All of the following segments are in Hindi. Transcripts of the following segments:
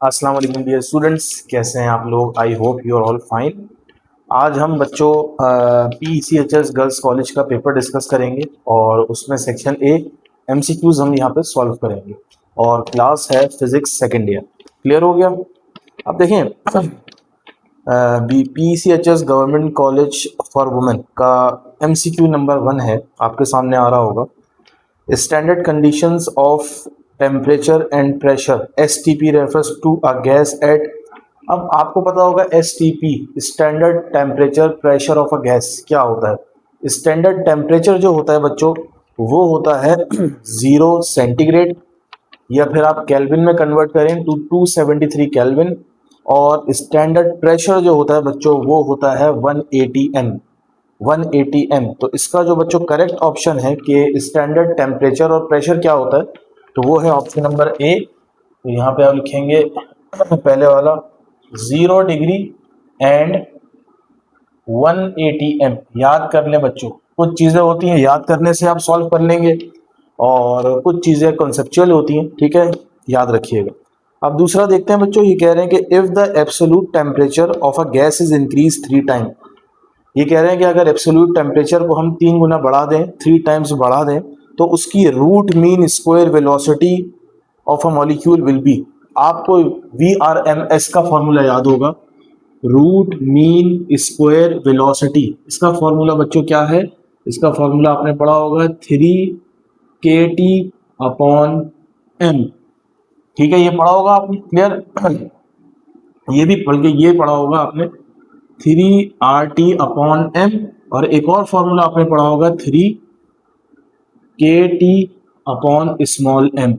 अस्सलाम वालेकुम डियर स्टूडेंट्स, कैसे हैं आप लोग? I hope you are all fine. आज हम बच्चों PECHS गर्ल्स कॉलेज का पेपर डिस्कस करेंगे और उसमें सेक्शन ए MCQs हम यहाँ पे सॉल्व करेंगे और क्लास है फिजिक्स सेकेंड ईयर। क्लियर हो गया? अब देखें, PECHS government college for women का MCQ नंबर 1 है, आपके सामने आ रहा होगा। Standard conditions of temperature and pressure STP refers to a gas at। अब आपको पता होगा STP standard temperature pressure of a gas क्या होता है। स्टैंडर्ड टेम्परेचर जो होता है बच्चों वो होता है 0 सेंटीग्रेड, या फिर आप केल्विन में कन्वर्ट करें टू 273 केल्विन। और स्टैंडर्ड प्रेशर जो होता है बच्चों वो होता है 180 एम। तो इसका जो बच्चों करेक्ट ऑप्शन है कि स्टैंडर्ड टेम्परेचर और प्रेशर क्या होता है, तो वो है ऑप्शन नंबर ए। तो यहाँ पे आप लिखेंगे पहले वाला 0 डिग्री एंड 180 एम। याद कर लें बच्चों, कुछ चीज़ें होती हैं याद करने से आप सॉल्व कर लेंगे और कुछ चीज़ें कॉन्सेप्चुअल होती हैं, ठीक है, याद रखिएगा। अब दूसरा देखते हैं बच्चों, ये कह रहे हैं कि if the absolute temperature of a gas is increase 3 time. ये कह रहे हैं कि अगर एब्सोल्यूट टेम्परेचर को हम 3 गुना बढ़ा दें, 3 टाइम्स बढ़ा दें, तो उसकी root mean square velocity of a molecule will be. आपको VRMS का फॉर्मूला याद होगा, रूट मीन स्क्वायर वेलोसिटी। इसका फॉर्मूला बच्चों क्या है? इसका फॉर्मूला आपने पढ़ा होगा 3kT/m। ठीक है, ये पढ़ा होगा आपने, क्लियर? ये भी बल्कि ये पढ़ा होगा आपने 3RT/m, और एक और फॉर्मूला आपने पढ़ा होगा 3kT/m।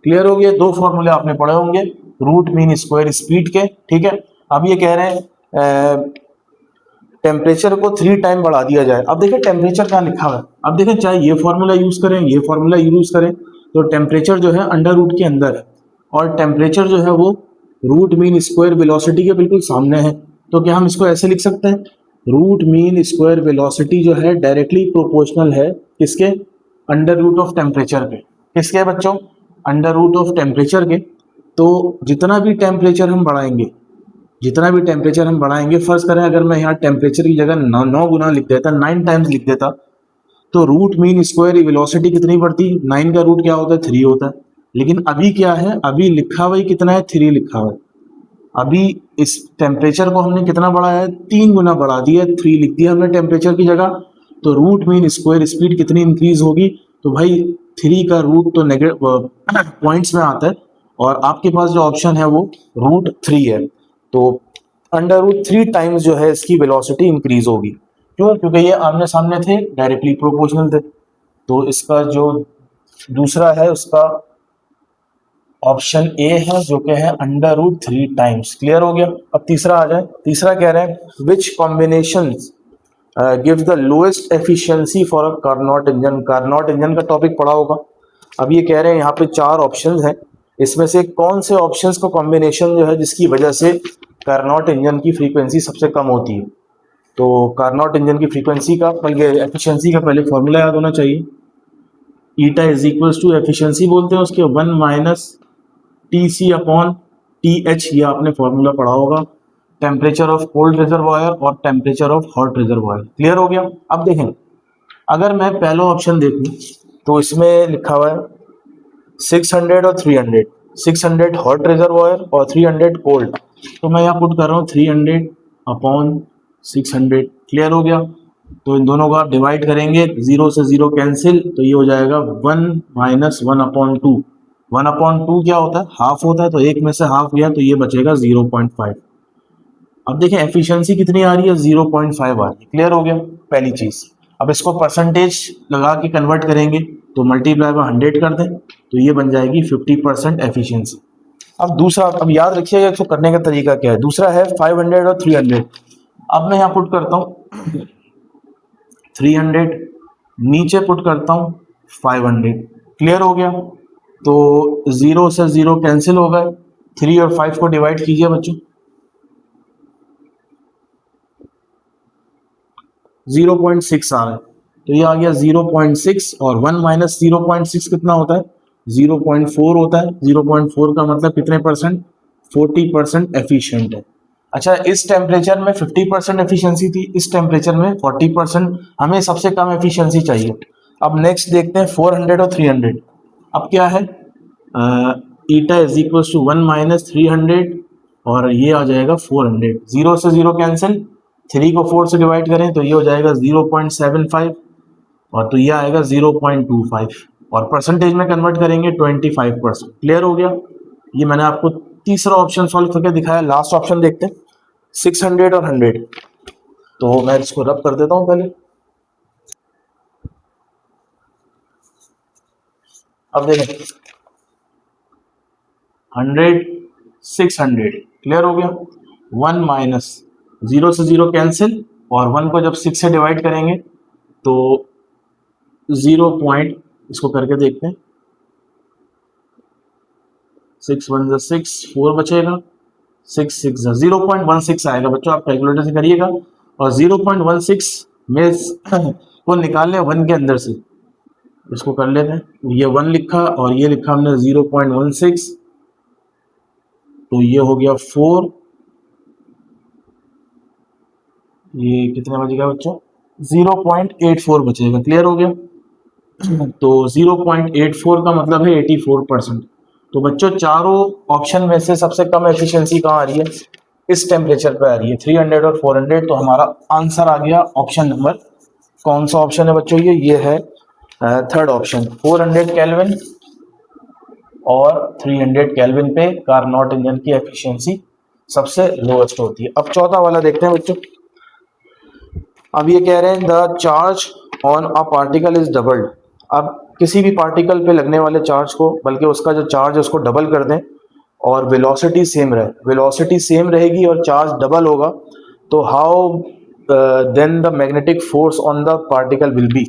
क्लियर हो गया? 2 फॉर्मूले आपने पढ़े होंगे रूट मीन स्क्वायर स्पीड के, ठीक है। अब ये कह रहे हैं टेम्परेचर को 3 टाइम बढ़ा दिया जाए। अब देखिए टेम्परेचर क्या लिखा हुआ है। अब देखें, चाहे ये फॉर्मूला यूज करें, ये फॉर्मूला यूज करें, तो टेम्परेचर जो है अंडर रूट के अंदर है और टेम्परेचर जो है वो रूट मीन स्क्वायर वेलोसिटी के बिल्कुल सामने है। तो क्या हम इसको ऐसे लिख सकते हैं, रूट मीन स्क्वायर वेलोसिटी जो है डायरेक्टली प्रोपोर्शनल है किसके? अंडर रूट ऑफ टेम्परेचर के। किसके बच्चों? अंडर रूट ऑफ टेम्परेचर के। तो जितना भी टेम्परेचर हम बढ़ाएंगे, जितना भी टेम्परेचर हम बढ़ाएंगे, फर्ज करें अगर मैं यहाँ टेम्परेचर की जगह 9 गुना लिख देता, 9 टाइम्स लिख देता, तो रूट मीन स्क्वायर वेलोसिटी कितनी बढ़ती? 9 का रूट क्या होता है? 3 होता है। लेकिन अभी क्या है, अभी लिखा हुआ ही कितना है? 3 लिखा हुआ है। अभी इस टेम्परेचर को हमने कितना बढ़ाया है? 3 गुना बढ़ा दिया, 3 लिख दिया हमने टेम्परेचर की जगह। तो रूट मीन स्क्वायर स्पीड कितनी इंक्रीज होगी? तो भाई 3 का रूट तो नेगेटिव पॉइंट्स में आता है और आपके पास जो ऑप्शन है वो रूट 3 है। तो अंडर रूट 3 टाइम्स जो है इसकी वेलोसिटी इंक्रीज होगी। क्यों? क्योंकि ये आमने सामने थे, डायरेक्टली प्रोपोर्शनल थे। तो इसका जो दूसरा है उसका ऑप्शन ए है, जो कि है अंडर रूट 3 टाइम्स। क्लियर हो गया? अब तीसरा आ जाए। तीसरा कह रहे हैं which combination gives the lowest efficiency for a Carnot engine. Carnot engine का टॉपिक पढ़ा होगा। अब ये कह रहे हैं यहाँ पे 4 ऑप्शंस हैं, इसमें से कौन से ऑप्शंस का कॉम्बिनेशन जो है जिसकी वजह से कार्नोट इंजन की फ्रीक्वेंसी सबसे कम होती है। तो कार्नोट इंजन की फ्रीक्वेंसी का बल्कि एफिशिएंसी का पहले फॉर्मूला याद होना चाहिए। Eta is equals to efficiency बोलते हैं उसके 1 माइनस TC/TH, ये आपने फॉर्मूला पढ़ा होगा। टेम्परेचर ऑफ कोल्ड रिजर्वायर और temperature of hot reservoir. Clear हो गया? अब देखें, अगर मैं पहला ऑप्शन देखूं तो इसमें लिखा हुआ है 600 और 300, 600 हॉट रिजर्वायर और 300 कोल्ड। तो मैं यहाँ पुट कर रहा हूँ 300/600। क्लियर हो गया? तो इन दोनों को आप डिवाइड करेंगे, 0 से 0 कैंसिल, तो ये हो जाएगा 1 माइनस 1/2। 1/2 क्या होता है? हाफ होता है। तो एक में से हाफ गया तो ये बचेगा 0.5। अब देखें एफिशिएंसी कितनी आ रही है? 0.5 आ रही है। क्लियर हो गया? पहली चीज। अब इसको परसेंटेज लगा के कन्वर्ट करेंगे तो मल्टीप्लाई बाय 100 कर दें तो ये बन जाएगी 50% एफिशिएंसी। अब दूसरा, अब याद रखिएगा इसको करने का तरीका क्या है। दूसरा है 500 और 300। अब मैं यहाँ पुट करता हूँ 300, नीचे पुट करता हूँ 500। क्लियर हो गया? तो 0 से 0 कैंसिल हो गए, 3 और 5 को डिवाइड कीजिए बच्चों, 0.6 आ रहा है। तो ये आ गया 0.6 और 1 माइनस 0.6 कितना होता है? 0.4 होता है। 0.4 का मतलब कितने परसेंट? 40% एफिशिएंट है। अच्छा, इस टेम्परेचर में 50% एफिशिएंसी थी, इस टेम्परेचर में 40%, हमें सबसे कम एफिशिएंसी चाहिए। अब नेक्स्ट देखते हैं 400 और 300। अब क्या है, eta is equal to 1 minus 300 और ये आ जाएगा 400। 0 से 0 कैंसिल, 3 को 4 से डिवाइड करें तो ये हो जाएगा 0.75 और तो ये आएगा 0.25 और परसेंटेज में कन्वर्ट करेंगे 25%। क्लियर हो गया। ये मैंने आपको तीसरा ऑप्शन सॉल्व करके दिखाया। लास्ट ऑप्शन देखते हैं 600 और 100। तो मैं इसको रब कर देता हूं पहले। अब देखें 100 600 क्लियर हो गया। 1 माइनस 0 से 0 कैंसिल और 1 को जब 6 से डिवाइड करेंगे तो 0 पॉइंट, इसको करके देखते हैं, 6 1 जा 6, 4 बचेगा, 6 6 जा 0.16 आएगा। बच्चों आप कैलकुलेटर से करिएगा और 0.16 में को निकाल लें 1 के अंदर से, इसको कर लेते हैं। ये 1 लिखा और ये लिखा हमने 0.16, तो ये हो गया 4, ये कितने बचेगा बच्चों, 0.84 बचेगा। क्लियर हो गया। तो 0.84 का मतलब है 84%। तो बच्चों चारों ऑप्शन में से सबसे कम एफिशिएंसी कहाँ आ रही है, इस टेम्परेचर पे आ रही है, 300 और 400। तो हमारा आंसर आ गया ऑप्शन नंबर, कौन सा ऑप्शन है बच्चों, ये है थर्ड ऑप्शन। 400 केल्विन और 300 केल्विन पे कार्नोट इंजन की एफिशिएंसी सबसे लोएस्ट होती है। अब चौथा वाला देखते हैं बच्चों। अब ये कह रहे हैं the charge on a particle is doubled. अब किसी भी पार्टिकल पे लगने वाले चार्ज को, बल्कि उसका जो चार्ज है उसको डबल कर दें और वेलोसिटी सेम रहे, वेलोसिटी सेम रहेगी और चार्ज डबल होगा, तो how then the magnetic force on the particle will be.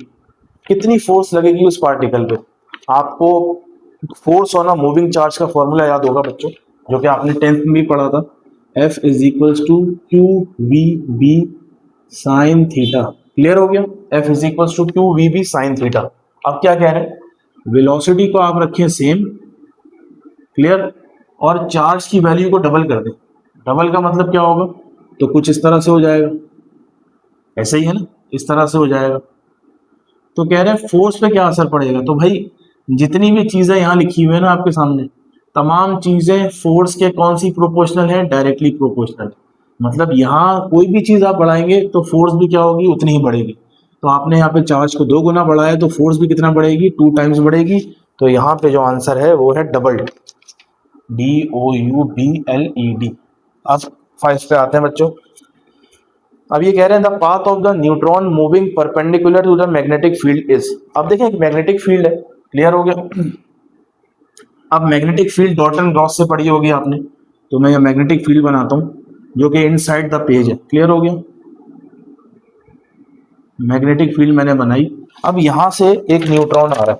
कितनी फोर्स लगेगी उस पार्टिकल पे। आपको force on a moving charge का फॉर्मूला याद होगा बच्चों, जो कि आपने 10th में भी पढ़ा था, F is equals to Q V B sine theta. Clear हो गया। F is equals to Q V B sine theta. अब क्या कह रहे हैं, वेलोसिटी को आप रखें सेम, क्लियर, और चार्ज की वैल्यू को डबल कर दें। डबल का मतलब क्या होगा, तो कुछ इस तरह से हो जाएगा, ऐसे ही है ना, इस तरह से हो जाएगा। तो कह रहे हैं फोर्स पे क्या असर पड़ेगा, तो भाई जितनी भी चीजें यहाँ लिखी हुई है ना आपके सामने, तमाम चीजें फोर्स के कौन सी प्रोपोर्शनल है, डायरेक्टली प्रोपोर्शनल। मतलब यहाँ कोई भी चीज आप बढ़ाएंगे तो फोर्स भी क्या होगी, उतनी ही बढ़ेगी। तो आपने यहाँ पे चार्ज को 2 गुना बढ़ाया तो फोर्स भी कितना बढ़ेगी, 2 टाइम्स बढ़ेगी। तो यहाँ पे जो आंसर है वो है डबल्ड, DOUBLED। अब 5 पे आते हैं बच्चों। अब ये कह रहे हैं the path of the neutron moving perpendicular to the magnetic field is. अब देखें एक मैग्नेटिक फील्ड है, क्लियर हो गया। अब magnetic field dot and cross से पढ़ी होगी आपने, तो मैं ये मैग्नेटिक फील्ड बनाता हूं जो कि इनसाइड द पेज है। क्लियर हो गया, मैग्नेटिक फील्ड मैंने बनाई। अब यहां से एक न्यूट्रॉन आ रहा है,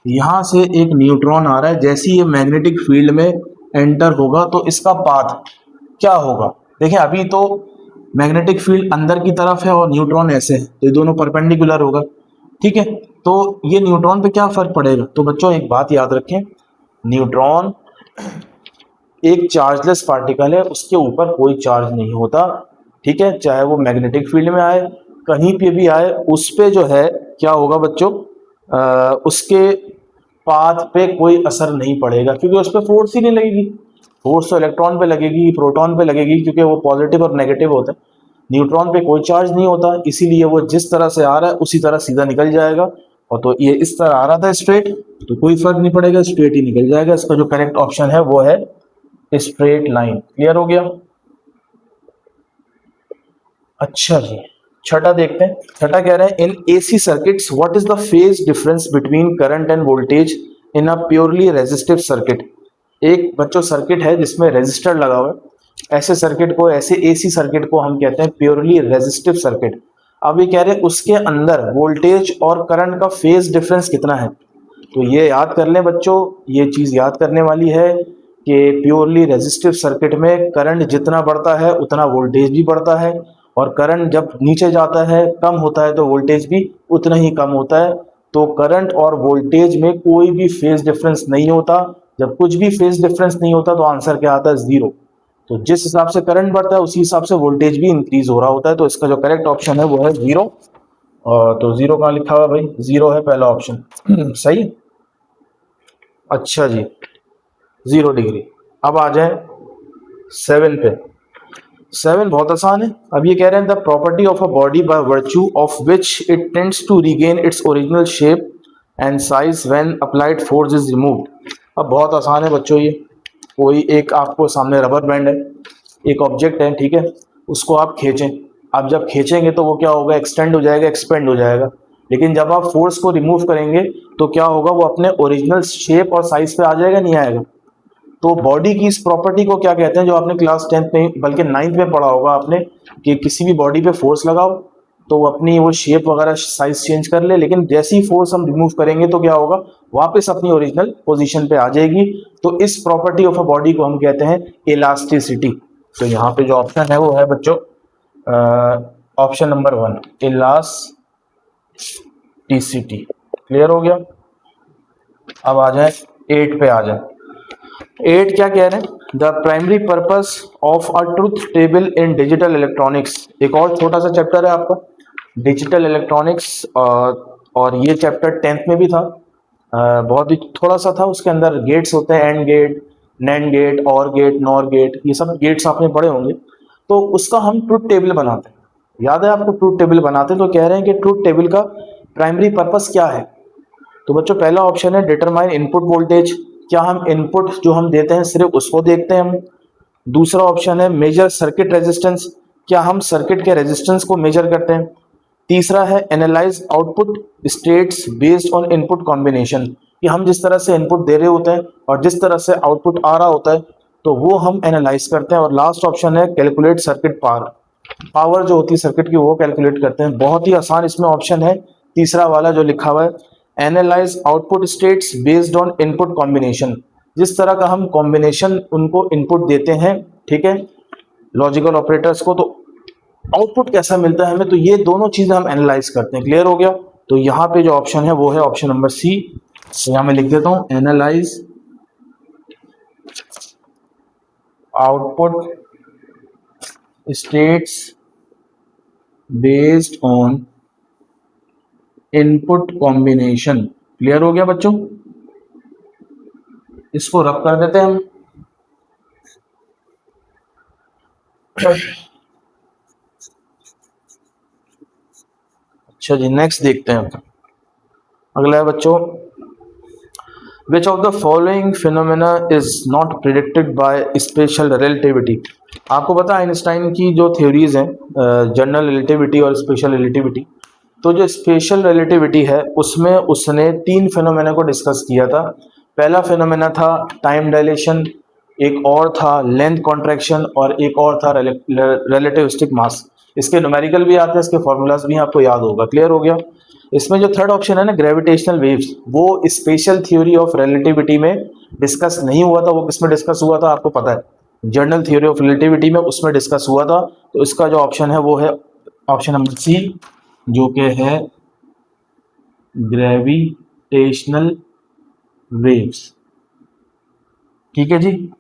यहां से एक न्यूट्रॉन आ रहा है, जैसे ही ये मैग्नेटिक फील्ड में एंटर होगा तो इसका पाथ क्या होगा। देखिए अभी तो मैग्नेटिक फील्ड अंदर की तरफ है और न्यूट्रॉन ऐसे है, तो ये दोनों परपेंडिकुलर होगा, ठीक है। तो ये न्यूट्रॉन पे क्या फर्क पड़ेगा, तो बच्चों एक बात याद रखें, न्यूट्रॉन एक चार्जलेस पार्टिकल है, उसके ऊपर कोई चार्ज नहीं होता, ठीक है। चाहे वो मैग्नेटिक फील्ड में आए, कहीं पे भी आए, उस पे जो है क्या होगा बच्चों, उसके पाथ पे कोई असर नहीं पड़ेगा, क्योंकि उस पर फोर्स ही नहीं लगेगी। फोर्स तो इलेक्ट्रॉन पे लगेगी, प्रोटॉन पे लगेगी, क्योंकि वो पॉजिटिव और नेगेटिव होते हैं। न्यूट्रॉन पे कोई चार्ज नहीं होता, इसीलिए वो जिस तरह से आ रहा है उसी तरह सीधा निकल जाएगा। और तो ये इस तरह आ रहा था स्ट्रेट, तो कोई फर्क नहीं पड़ेगा, स्ट्रेट ही निकल जाएगा। इसका जो करेक्ट ऑप्शन है वो है स्ट्रेट लाइन। क्लियर हो गया। अच्छा जी, छठा देखते हैं। छठा कह रहे हैं in AC circuits what is the phase difference between current end voltage in a purely resistive circuit. एक बच्चों सर्किट है जिसमें रेजिस्टर लगा हुआ है, ऐसे सर्किट को, ऐसे एसी सर्किट को हम कहते हैं प्योरली रेजिस्टिव सर्किट। अब ये कह रहे हैं उसके अंदर वोल्टेज और करंट का फेज डिफरेंस कितना है। तो ये याद कर लें बच्चों, ये चीज याद करने वाली है कि प्योरली रेजिस्टिव सर्किट में करंट जितना बढ़ता है उतना वोल्टेज भी बढ़ता है, और करंट जब नीचे जाता है, कम होता है, तो वोल्टेज भी उतना ही कम होता है। तो करंट और वोल्टेज में कोई भी फेज डिफरेंस नहीं होता, जब कुछ भी फेज डिफरेंस नहीं होता तो आंसर क्या आता है, जीरो। तो जिस हिसाब से करंट बढ़ता है उसी हिसाब से वोल्टेज भी इंक्रीज हो रहा होता है। तो इसका जो करेक्ट ऑप्शन है वो है जीरो। और तो जीरो कहाँ लिखा हुआ भाई, जीरो है पहला ऑप्शन। सही। अच्छा जी, 0 डिग्री। अब आ जाए 7 पे। 7 बहुत आसान है। अब ये कह रहे हैं the property of a body by virtue of which it tends to regain its original shape and size when applied force is removed. अब बहुत आसान है बच्चों ये। कोई एक आपको सामने रबर बैंड है, एक ऑब्जेक्ट है, ठीक है, उसको आप खींचें। आप जब खींचेंगे तो वो क्या होगा, एक्सटेंड हो जाएगा, एक्सपेंड हो जाएगा। लेकिन जब आप फोर्स को रिमूव करेंगे तो क्या होगा, वो अपने ओरिजिनल शेप और साइज पे आ जाएगा, नहीं आएगा। तो बॉडी की इस प्रॉपर्टी को क्या कहते हैं, जो आपने क्लास 10th में बल्कि 9th में पढ़ा होगा आपने, कि किसी भी बॉडी पे फोर्स लगाओ तो वो अपनी वो शेप वगैरह साइज चेंज कर ले, लेकिन जैसे ही फोर्स हम रिमूव करेंगे तो क्या होगा, वापस अपनी ओरिजिनल पोजीशन पे आ जाएगी। तो इस प्रॉपर्टी ऑफ अ बॉडी को हम कहते हैं इलास्टिसिटी। तो यहाँ पे जो ऑप्शन है वो है बच्चों ऑप्शन नंबर 1, इलास्टिसिटी। क्लियर हो गया। अब आ जाए 8 पे। आ जाए 8 क्या कह रहे हैं, the primary purpose of a truth table in digital electronics. एक और छोटा सा चैप्टर है आपका डिजिटल इलेक्ट्रॉनिक्स, और ये चैप्टर 10th में भी था। बहुत ही थोड़ा सा था। उसके अंदर गेट्स होते हैं, एंड गेट, नैंड गेट, और गेट, नॉर गेट, ये सब गेट्स आपने पढ़े होंगे। तो उसका हम ट्रूथ टेबल बनाते हैं। याद है आपको, ट्रूथ टेबल बनाते हैं। तो कह रहे हैं कि ट्रूथ टेबल का प्राइमरी पर्पस क्या है। तो बच्चों पहला ऑप्शन है डिटरमाइन इनपुट वोल्टेज। क्या हम इनपुट जो हम देते हैं सिर्फ उसको देखते हैं हम। दूसरा ऑप्शन है मेजर सर्किट रेजिस्टेंस। क्या हम सर्किट के रेजिस्टेंस को मेजर करते हैं। तीसरा है analyse output states based on input combination. कि हम जिस तरह से इनपुट दे रहे होते हैं और जिस तरह से आउटपुट आ रहा होता है तो वो हम एनालाइज करते हैं। और लास्ट ऑप्शन है कैलकुलेट सर्किट पावर। पावर जो होती है सर्किट की वो कैलकुलेट करते हैं। बहुत ही आसान इसमें ऑप्शन है तीसरा वाला जो लिखा हुआ है, analyse output states based on input combination. जिस तरह का हम कॉम्बिनेशन उनको इनपुट देते हैं, ठीक है, लॉजिकल ऑपरेटर्स को, तो आउटपुट कैसा मिलता है हमें। तो ये दोनों चीजें हम एनालाइज करते हैं। क्लियर हो गया। तो यहाँ पे जो ऑप्शन है वो है ऑप्शन नंबर सी। तो यहाँ मैं लिख देता हूं analyse output states based on input combination. Clear हो गया बच्चों। इसको रब कर देते हैं हम। अच्छा जी, नेक्स्ट देखते हैं। अगला है बच्चों, विच of the following phenomena is not predicted by special relativity. आपको पता है आइंस्टाइन की जो थ्योरीज हैं, जनरल रिलेटिविटी और स्पेशल रिलेटिविटी। तो जो स्पेशल रिलेटिविटी है उसमें उसने 3 फिनोमेना को डिस्कस किया था। पहला फिनोमेना था टाइम डायलेशन, एक और था लेंथ कॉन्ट्रैक्शन, और एक और था रिलेटिविस्टिक मास। इसके न्यूमेरिकल भी आते हैं, इसके फॉर्मूलाज भी आपको याद होगा। क्लियर हो गया। इसमें जो थर्ड ऑप्शन है ना ग्रेविटेशनल वेव्स, वो स्पेशल थ्योरी ऑफ रिलेटिविटी में डिस्कस नहीं हुआ था। वो किसमें डिस्कस हुआ था आपको पता है, जनरल थ्योरी ऑफ रिलेटिविटी में, उसमें डिस्कस हुआ था। तो इसका जो ऑप्शन है वो है ऑप्शन नंबर सी, जो कि है ग्रेविटेशनल वेव्स। ठीक है जी,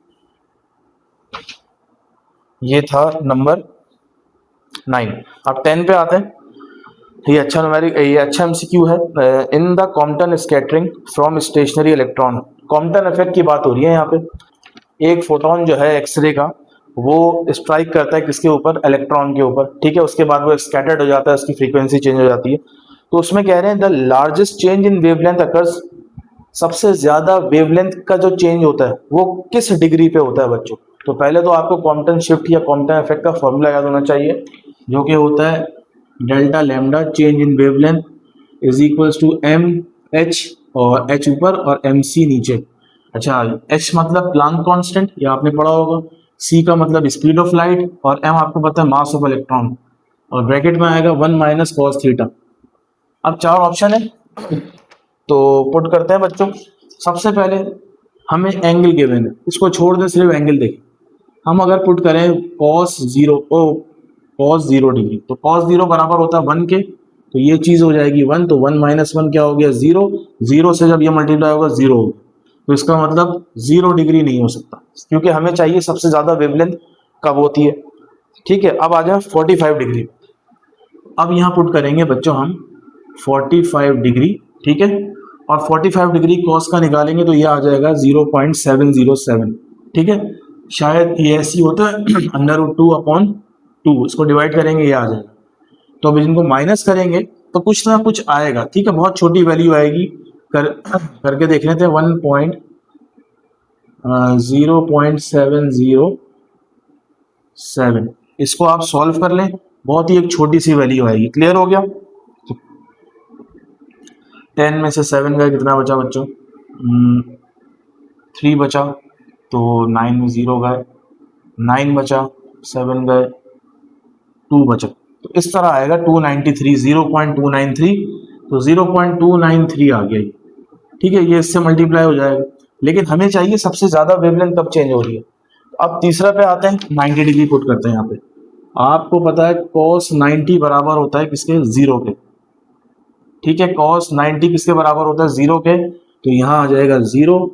ये था नंबर 9। अब 10 पे आते हैं। ये अच्छा न्यूमेरिक, ये अच्छा एमसीक्यू है। In the Compton scattering from stationary electron. Compton effect की बात हो रही है यहाँ पे। एक फोटोन जो है एक्सरे का, वो स्ट्राइक करता है किसके ऊपर, इलेक्ट्रॉन के ऊपर, ठीक है। उसके बाद वो स्कैटर्ड हो जाता है, उसकी फ्रीक्वेंसी चेंज हो जाती है। तो उसमें कह रहे हैं the largest change in wavelength occurs. सबसे ज्यादा वेवलेंथ का जो चेंज होता है वो किस डिग्री पे होता है बच्चों। तो पहले तो आपको कॉम्पटन शिफ्ट या कॉम्पटन इफेक्ट का फॉर्मूला याद होना चाहिए, जो कि होता है delta lambda change in wavelength is equals to M H, और एच ऊपर और एम सी नीचे। अच्छा, एच मतलब प्लांक कांस्टेंट, ये आपने पढ़ा होगा। सी का मतलब स्पीड ऑफ लाइट, और एम आपको पता है मास ऑफ इलेक्ट्रॉन, और ब्रैकेट में आएगा 1 माइनस कॉस थीटा। अब 4 ऑप्शन है, तो पुट करते हैं बच्चों। सबसे पहले हमें एंगल गिवन है, इसको छोड़ दें, सिर्फ एंगल देखें। हम अगर पुट करें cos 0 डिग्री, तो cos 0 बराबर होता है 1 के। तो ये चीज हो जाएगी 1, तो 1 माइनस 1 क्या हो गया 0। 0 से जब ये मल्टीप्लाई होगा 0 होगा। तो इसका मतलब 0 डिग्री नहीं हो सकता, क्योंकि हमें चाहिए सबसे ज़्यादा वेवलेंथ कब होती है। ठीक है, अब आ जाए 45 डिग्री। अब यहाँ पुट करेंगे बच्चों हम 45 डिग्री, ठीक है, और 45 डिग्री कॉस का निकालेंगे तो ये आ जाएगा 0.707, ठीक है, शायद ये ऐसी होता है √2/2, इसको डिवाइड करेंगे ये आ जाएगा। तो अब इनको माइनस करेंगे तो कुछ ना कुछ आएगा, ठीक है, बहुत छोटी वैल्यू आएगी, करके देख लेते हैं। 0.707, इसको आप सॉल्व कर लें, बहुत ही एक छोटी सी वैल्यू आएगी। क्लियर हो गया? 10 में से 7 गए, कितना बचा बच्चों? 3 बचा, तो 9 में 0 गए, 9 बचा, 7 गए, 2 बचा, तो इस तरह आएगा 293, 0.293, तो 0.293 आ गया ये, ठीक है, ये इससे मल्टीप्लाई हो जाएगा। लेकिन हमें चाहिए सबसे ज़्यादा वेवलेंथ कब चेंज हो रही है। अब तीसरा पे आते हैं, 90 डिग्री पुट करते हैं यहाँ पे। आपको पता है cos 90 बराबर होता है किसके? 0 के, ठीक है, cos 90 किसके बराबर होता है? 0 के, तो यहाँ आ जाएगा 0,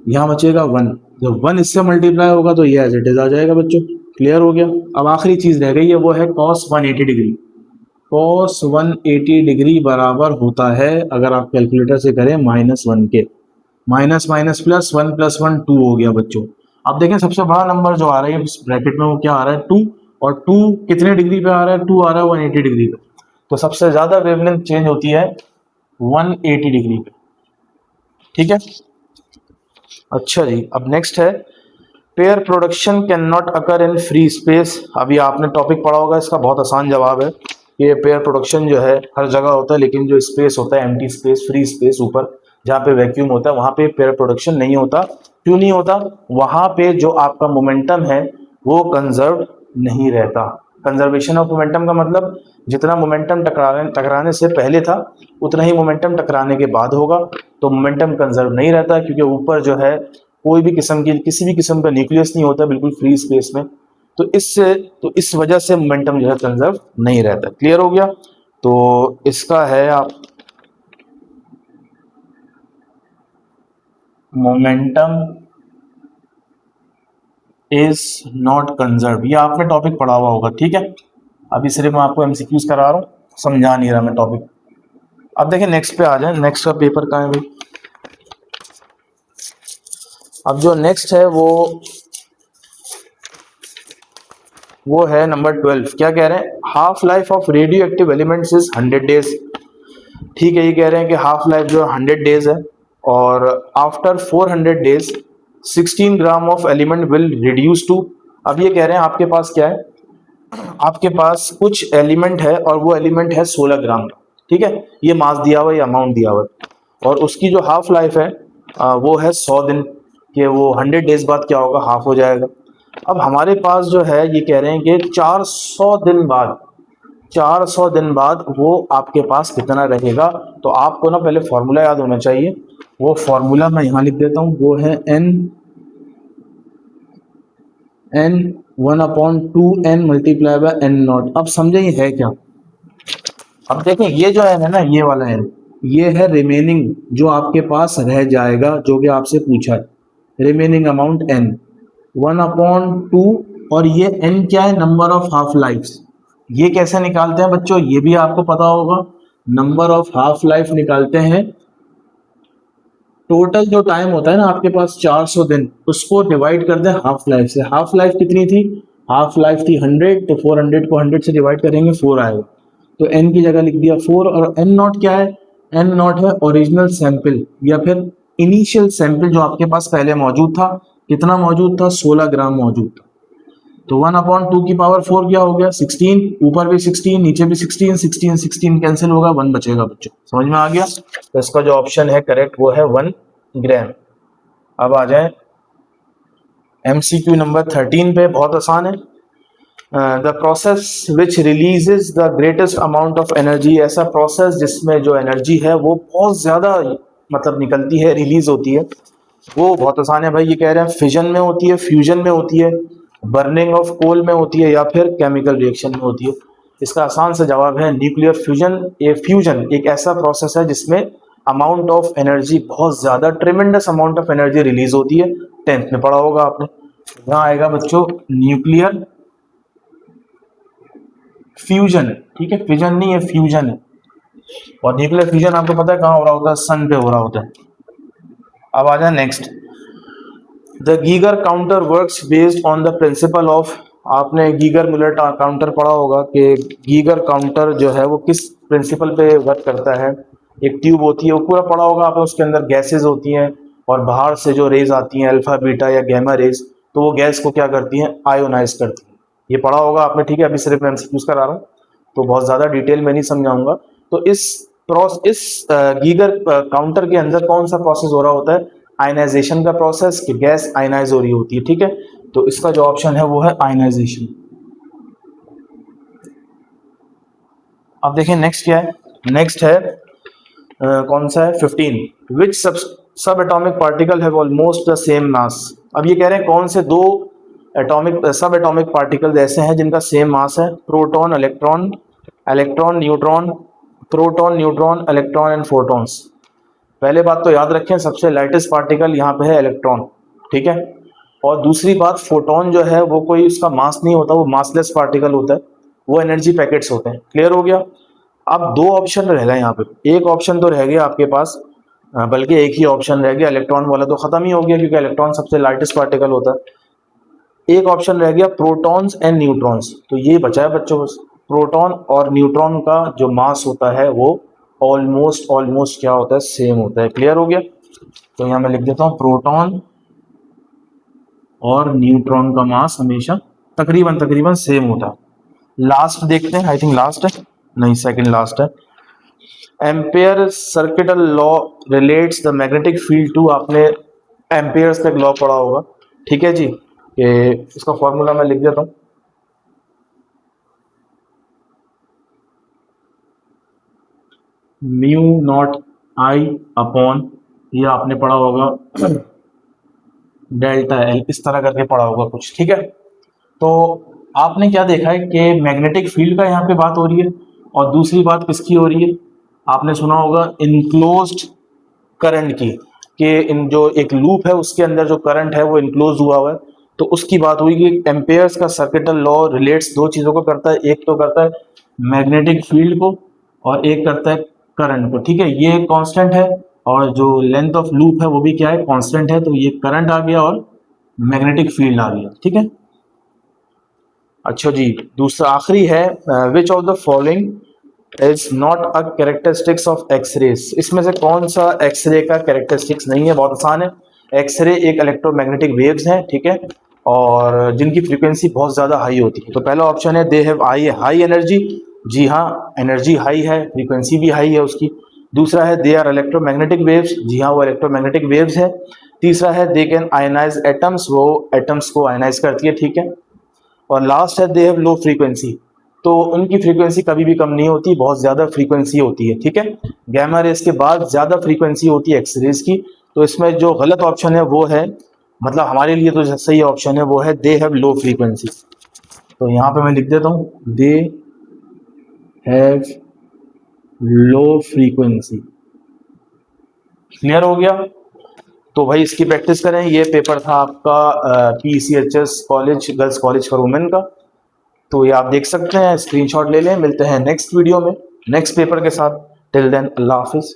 यहाँ बचेगा 1, जब 1 इससे मल्टीप्लाई होगा तो ये एज इट इज आ जाएगा बच्चों। क्लियर हो गया? अब आखिरी चीज रह गई है, वो है cos 180 डिग्री। cos 180 डिग्री बराबर होता है, अगर आप कैलकुलेटर से करें, -1 के। माइनस माइनस प्लस, 1 + 1 2 हो गया बच्चों। अब देखें सबसे बड़ा नंबर जो आ रहा है इस ब्रैकेट में, वो क्या आ रहा है? 2, और 2 कितने डिग्री पे आ रहा है? 2 आ रहा है 180 डिग्री पे, तो सबसे ज्यादा वेवलेंथ चेंज होती है 180 डिग्री पे, ठीक है। अच्छा जी, अब नेक्स्ट है pair production can not occur in free space. अभी आपने टॉपिक पढ़ा होगा, इसका बहुत आसान जवाब है। ये पेयर प्रोडक्शन जो है हर जगह होता है, लेकिन जो स्पेस होता है, एम्प्टी स्पेस, फ्री स्पेस, ऊपर जहाँ पे वैक्यूम होता है, वहाँ पे पेयर प्रोडक्शन नहीं होता। क्यों नहीं होता? वहाँ पे जो आपका मोमेंटम है वो कंजर्व नहीं रहता। कंजर्वेशन ऑफ मोमेंटम का मतलब जितना मोमेंटम टकराने से पहले था उतना ही मोमेंटम टकराने के बाद होगा, तो मोमेंटम कंजर्व नहीं रहता, क्योंकि ऊपर जो है कोई भी किसी भी किस्म का न्यूक्लियस नहीं होता, बिल्कुल फ्री स्पेस में, तो इस वजह से मोमेंटम जो है कंजर्व नहीं रहता। क्लियर हो गया? तो इसका है आप मोमेंटम इज नॉट कंजर्व, ये आपने टॉपिक पढ़ा हुआ होगा, ठीक है। अभी सिर्फ मैं आपको एमसीक्यूज करा रहा हूँ, समझा नहीं रहा मैं टॉपिक। अब देखिए नेक्स्ट पे आ जाए, नेक्स्ट का पेपर कहाँ है भाई? अब जो नेक्स्ट है वो है नंबर 12। क्या कह रहे हैं? Half life of radio active elements is 100 days. ठीक है, ये कह रहे हैं कि हाफ लाइफ जो 100 डेज है, और after 400 days 16 gram of element will reduce to. अब ये कह रहे हैं आपके पास क्या है? आपके पास कुछ एलिमेंट है और वो एलिमेंट है 16 ग्राम का, ठीक है, ये मास दिया हुआ है, ये अमाउंट दिया हुआ है, और उसकी जो हाफ लाइफ है वो है 100 दिन, कि वो 100 डेज बाद क्या होगा? हाफ हो जाएगा। अब हमारे पास जो है ये कह रहे हैं कि 400 दिन बाद वो आपके पास कितना रहेगा। तो आपको ना पहले फॉर्मूला याद होना चाहिए, वो फॉर्मूला मैं यहाँ लिख देता हूँ, वो है n 1/2n multiply by n0। अब समझे ये है क्या? अब देखें ये जो है ना, ये वाला है, ये है रिमेनिंग जो आपके पास रह जाएगा, जो कि आपसे पूछा है, रिमेनिंग अमाउंट n 1/2, और ये n क्या है? Number of half lives. ये कैसे निकालते हैं बच्चों? ये भी आपको पता होगा, नंबर ऑफ हाफ लाइफ निकालते हैं, टोटल जो टाइम होता है ना आपके पास 400 दिन, उसको डिवाइड कर दें हाफ लाइफ से। हाफ लाइफ कितनी थी? हाफ लाइफ थी 100, तो 400 को 100 से डिवाइड करेंगे, 4 आएगा, तो n की जगह लिख दिया 4। और n0 क्या है? n0 है ओरिजिनल सैंपल या फिर इनिशियल सैंपल जो आपके पास पहले मौजूद था। कितना मौजूद था? 16 ग्राम मौजूद था। तो 1/2 की पावर 4 क्या हो गया? 16, ऊपर भी 16, नीचे भी 16, 16 16 कैंसिल होगा, 1 बचेगा बच्चों। समझ में आ गया? तो इसका जो ऑप्शन है करेक्ट वो है 1 ग्राम। अब आ जाए MCQ नंबर 13 पे, बहुत आसान है। The process which releases the greatest amount of energy. ऐसा प्रोसेस जिसमें जो एनर्जी है वो बहुत ज़्यादा मतलब निकलती है, रिलीज होती है, वो बहुत आसान है भाई। ये कह रहे हैं फिजन में होती है, फ्यूजन में होती है, बर्निंग ऑफ कोल में होती है, या फिर केमिकल रिएक्शन में होती है। इसका आसान सा जवाब है न्यूक्लियर फ्यूजन। फ्यूजन एक ऐसा प्रोसेस है जिसमें अमाउंट ऑफ एनर्जी बहुत ज्यादा tremendous amount of energy release होती है, 10th में पढ़ा होगा आपने। यहाँ आएगा बच्चों न्यूक्लियर फ्यूजन, ठीक है, फिजन नहीं है फ्यूजन है। और न्यूक्लियर फ्यूजन आपको पता है कहाँ हो रहा होता है, सन पे हो रहा होता है। अब आ जाए next, the Geiger counter works based on the principle of, आपने गीगर मिलर काउंटर पढ़ा होगा कि गीगर काउंटर जो है वो किस प्रिंसिपल पे वर्क करता है। एक ट्यूब होती है, वो पूरा पढ़ा होगा आपने, उसके अंदर गैसेज होती हैं और बाहर से जो रेज आती हैं अल्फा बीटा या गैमा रेज, तो वो गैस को क्या करती हैं, आयोनाइज करती हैं। ये पढ़ा होगा आपने, ठीक है। अभी सिर्फ मैं एमसीक्यूज करा रहा हूँ तो बहुत ज़्यादा डिटेल में नहीं समझाऊंगा। तो इस गीगर काउंटर के अंदर कौन सा प्रोसेस हो रहा होता है, आयनाइजेशन का प्रोसेस, कि गैस आयनाइज हो रही होती है, ठीक है। तो इसका जो ऑप्शन है वो है आयनाइजेशन। अब देखिए नेक्स्ट क्या है, नेक्स्ट है कौन सा है 15, विच सब atomic particle have almost the same mass. अब ये कह रहे हैं कौन से दो एटॉमिक सब एटॉमिक पार्टिकल्स ऐसे हैं जिनका सेम मास है, proton electron, electron neutron, proton neutron electron and photons. पहले बात तो याद रखें, सबसे लाइटेस्ट पार्टिकल यहाँ पे है इलेक्ट्रॉन, ठीक है। और दूसरी बात, फोटोन जो है वो कोई उसका मास नहीं होता, वो मासलेस पार्टिकल होता है, वो एनर्जी पैकेट्स होते हैं। क्लियर हो गया। अब दो ऑप्शन रह गए यहाँ पे, एक ऑप्शन तो रह गया आपके पास, बल्कि एक ही ऑप्शन रह गया, इलेक्ट्रॉन वाला तो खत्म ही हो गया क्योंकि इलेक्ट्रॉन सबसे लाइटेस्ट पार्टिकल होता है। एक ऑप्शन रह गया प्रोटॉन्स एंड न्यूट्रॉन्स, तो ये बचा है बच्चों बस। प्रोटॉन और न्यूट्रॉन का जो मास होता है वो ऑलमोस्ट क्या होता है, सेम होता है। क्लियर हो गया। तो यहाँ मैं लिख देता हूँ प्रोटॉन और न्यूट्रॉन का मास हमेशा तकरीबन सेम होता है। लास्ट देखते हैं, आई थिंक लास्ट है, नहीं सेकंड लास्ट है। Ampere circuital law relates the magnetic field to, आपने एम्पेयर्स का लॉ पढ़ा होगा, ठीक है जी। कि इसका फॉर्मूला मैं लिख देता हूँ, म्यू नॉट आई अपॉन, ये आपने पढ़ा होगा डेल्टा एल, इस तरह करके पढ़ा होगा कुछ, ठीक है। तो आपने क्या देखा है कि मैग्नेटिक फील्ड का यहाँ पे बात हो रही है और दूसरी बात किसकी हो रही है, आपने सुना होगा इनक्लोज्ड करंट की, कि इन जो एक लूप है उसके अंदर जो करंट है वो इनक्लोज हुआ हुआ है, तो उसकी बात हुई कि एम्पेयर्स का सर्किटल लॉ रिलेट्स दो चीज़ों को करता है, एक तो करता है मैग्नेटिक फील्ड को और एक करता है करंट को, ठीक है। ये कांस्टेंट है और जो लेंथ ऑफ लूप है वो भी क्या है, कांस्टेंट है। तो ये करंट आ गया और मैग्नेटिक फील्ड आ गया, ठीक है। अच्छा जी, दूसरा आखिरी है, which of the following is not a characteristics of X rays. इसमें से कौन सा एक्सरे का कैरेक्टरिस्टिक्स नहीं है, बहुत आसान है। एक्सरे एक इलेक्ट्रोमैग्नेटिक वेव्स हैं, ठीक है, और जिनकी फ्रीक्वेंसी बहुत ज़्यादा हाई होती है। तो पहला ऑप्शन है दे हैव हाई एनर्जी, जी हाँ एनर्जी हाई है, फ्रीक्वेंसी भी हाई है उसकी। दूसरा है दे आर इलेक्ट्रोमैग्नेटिक वेव्स, जी हाँ वो इलेक्ट्रोमैग्नेटिक वेव्स है। तीसरा है दे कैन आयनाइज एटम्स, वो एटम्स को आयनाइज करती है, ठीक है। और लास्ट है दे हैव लो फ्रीक्वेंसी, तो उनकी फ्रीक्वेंसी कभी भी कम नहीं होती, बहुत ज़्यादा फ्रीक्वेंसी होती है, ठीक है। गैमा रेस के बाद ज़्यादा फ्रीक्वेंसी होती है एक्स रेज की। तो इसमें जो गलत ऑप्शन है वो है, मतलब हमारे लिए तो सही ऑप्शन है वो है दे हैव लो फ्रीक्वेंसी। तो यहाँ पे मैं लिख देता हूँ they have low frequency. Clear हो गया। तो भाई इसकी प्रैक्टिस करें। ये पेपर था आपका PCHS college, girls college for women का। तो ये आप देख सकते हैं, स्क्रीनशॉट ले लें। मिलते हैं नेक्स्ट वीडियो में नेक्स्ट पेपर के साथ। टिल देन अल्लाह हाफिज।